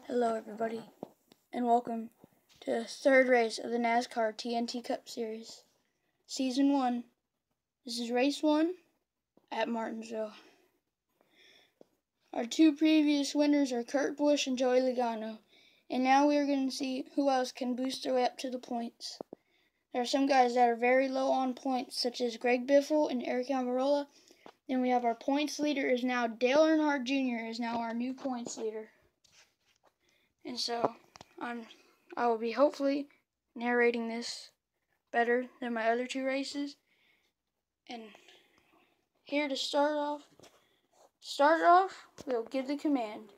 Hello everybody, and welcome to the third race of the NASCAR TNT Cup Series. Season 1. This is race 1 at Martinsville. Our two previous winners are Kurt Busch and Joey Logano, and now we are going to see who else can boost their way up to the points. There are some guys that are very low on points, such as Greg Biffle and Eric Almirola. Then we have our points leader is now Dale Earnhardt Jr. is now our new points leader. And so, I will be hopefully narrating this better than my other two races. And here to start off, we'll give the command.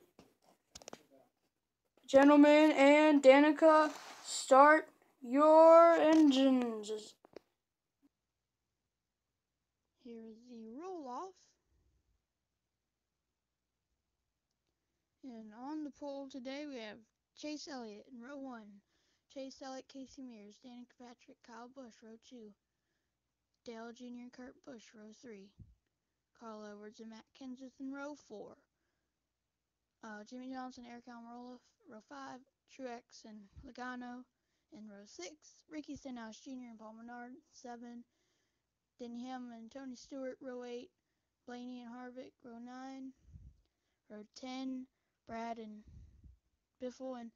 Gentlemen and Danica, start your engines. Here is the roll-off. And on the pole today we have Chase Elliott in row 1. Chase Elliott, Casey Mears, Danica Patrick, Kyle Busch, row 2. Dale Jr. and Kurt Busch, row 3. Carl Edwards and Matt Kenseth in row 4. Jimmy Johnson, Eric Almirola, row 5. Truex and Logano in row 6. Ricky Stenhouse Jr. and Paul Menard, 7. Denny Hamlin and Tony Stewart, row 8. Blaney and Harvick, row 9. Row 10, Brad and Biffle in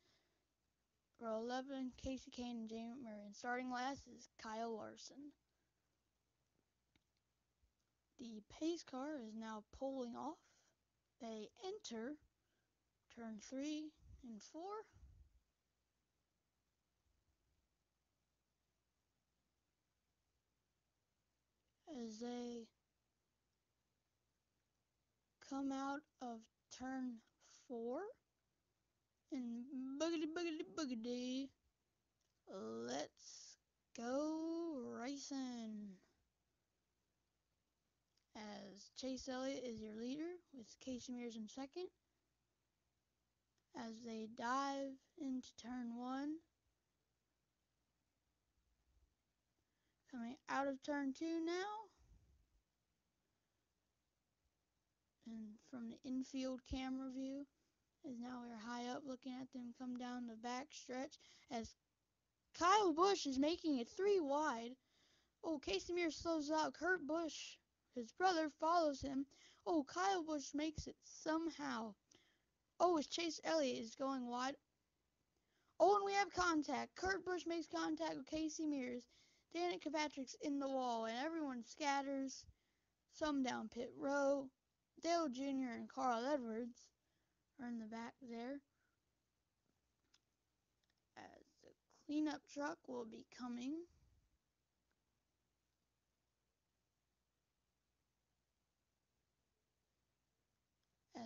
row 11, Casey Kane and Jamie Murray. And starting last is Kyle Larson. The pace car is now pulling off. They enter turn 3 and 4. As they come out of turn 4 and boogity, let's go racing. As Chase Elliott is your leader with Casey Mears in second. As they dive into turn 1. Coming out of turn 2 now. And from the infield camera view, as now we're high up looking at them come down the back stretch as Kyle Busch is making it 3 wide. Oh, Casey Mears slows out. Kurt Busch, his brother, follows him. Oh, Kyle Busch makes it somehow. Oh, as Chase Elliott is going wide. Oh, and we have contact. Kurt Busch makes contact with Casey Mears. Danica Patrick's in the wall, and everyone scatters. Some down pit row. Dale Jr. and Carl Edwards are in the back there. As the cleanup truck will be coming.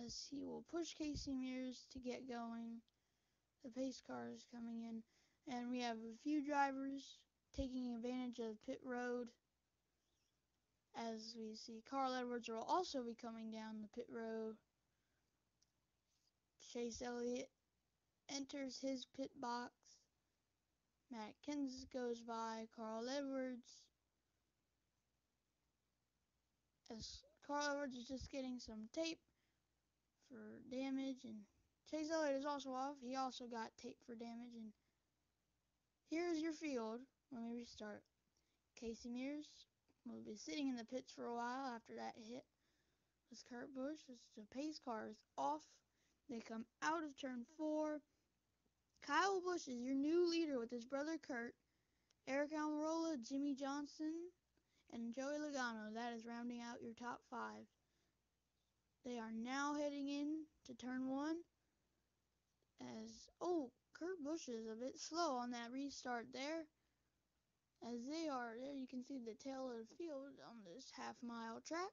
As he will push Casey Mears to get going. The pace car is coming in. And we have a few drivers taking advantage of pit road. As we see Carl Edwards will also be coming down the pit road. Chase Elliott enters his pit box. Matt Kenseth goes by. Carl Edwards. As Carl Edwards is just getting some tape for damage. And Chase Elliott is also off. He also got tape for damage. And here's your field when we restart. Casey Mears will be sitting in the pits for a while after that hit. As Kurt Busch, as the pace car is off. They come out of turn 4. Kyle Busch is your new leader with his brother Kurt. Eric Almirola, Jimmy Johnson, and Joey Logano. That is rounding out your top 5. They are now heading in to turn 1. As, Kurt Busch is a bit slow on that restart there. As they are there, you can see the tail of the field on this half-mile track.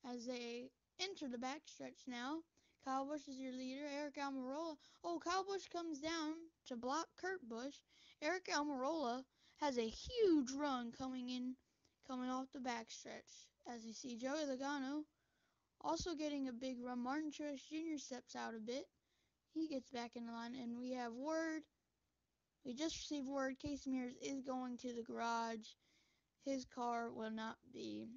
As they enter the backstretch now, Kyle Busch is your leader. Eric Almirola. Kyle Busch comes down to block Kurt Busch. Eric Almirola has a huge run coming off the backstretch. As you see Joey Logano also getting a big run. Martin Truex Jr. steps out a bit. He gets back in the line, and we have word. We just received word Casey Mears is going to the garage. His car will not be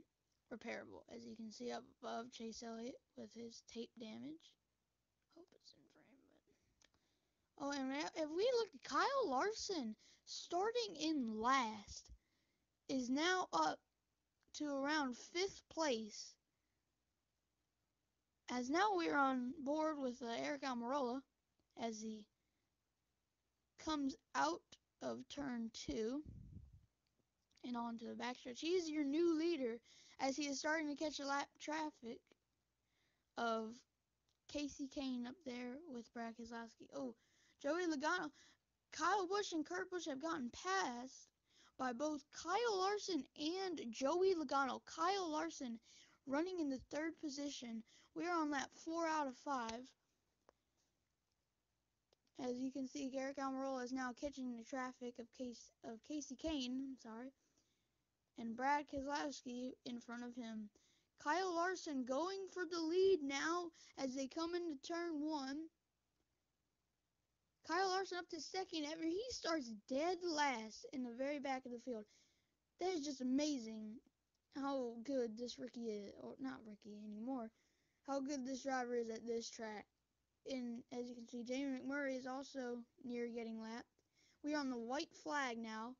repairable. As you can see up above, Chase Elliott with his tape damage. Hope it's in frame, Oh, and if we look, Kyle Larson, starting in last, is now up to around 5th place. As now we're on board with Eric Almirola as he comes out of turn 2 and onto the backstretch. He is your new leader as he is starting to catch a lap traffic of Casey Kane up there with Brad Keselowski. Oh, Joey Logano, Kyle Busch and Kurt Busch have gotten passed by both Kyle Larson and Joey Logano. Kyle Larson running in the 3rd position. We're on lap 4 out of 5. As you can see, Eric Almirola is now catching the traffic of Casey Kane, and Brad Keselowski in front of him. Kyle Larson going for the lead now as they come into turn 1. Kyle Larson up to 2nd ever. He starts dead last in the very back of the field. That is just amazing how good this rookie is, or not rookie anymore, how good this driver is at this track. And as you can see, Jamie McMurray is also near getting lapped. We are on the white flag now.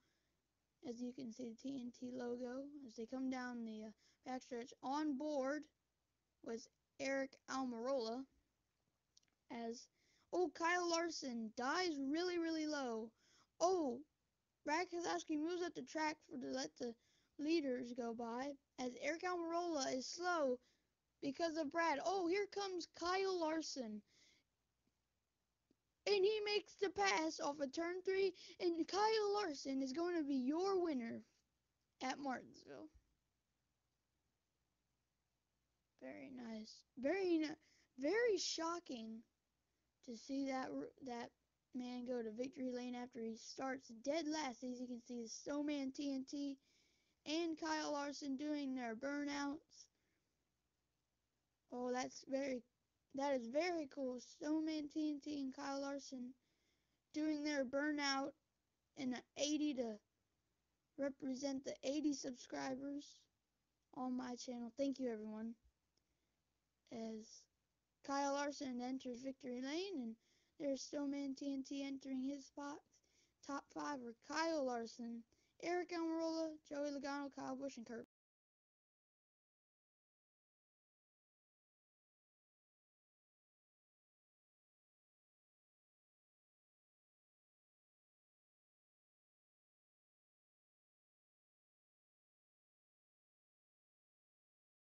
As you can see, the TNT logo as they come down the backstretch. On board was Eric Almirola as, oh, Kyle Larson dives really, really low. Oh, Brad Keselowski moves up the track to let the leaders go by as Eric Almirola is slow because of Brad. Oh, here comes Kyle Larson. And he makes the pass off of turn 3, and Kyle Larson is going to be your winner at Martinsville. Very nice. Very shocking to see that man go to victory lane after he starts dead last. As you can see, the Snowman TNT and Kyle Larson doing their burnouts. Oh, that is very cool. Snowman TNT and Kyle Larson doing their burnout in an 80 to represent the 80 subscribers on my channel. Thank you, everyone. As Kyle Larson enters victory lane, and there's Snowman TNT entering his spots. Top 5 were Kyle Larson, Eric Almirola, Joey Logano, Kyle Busch, and Kurt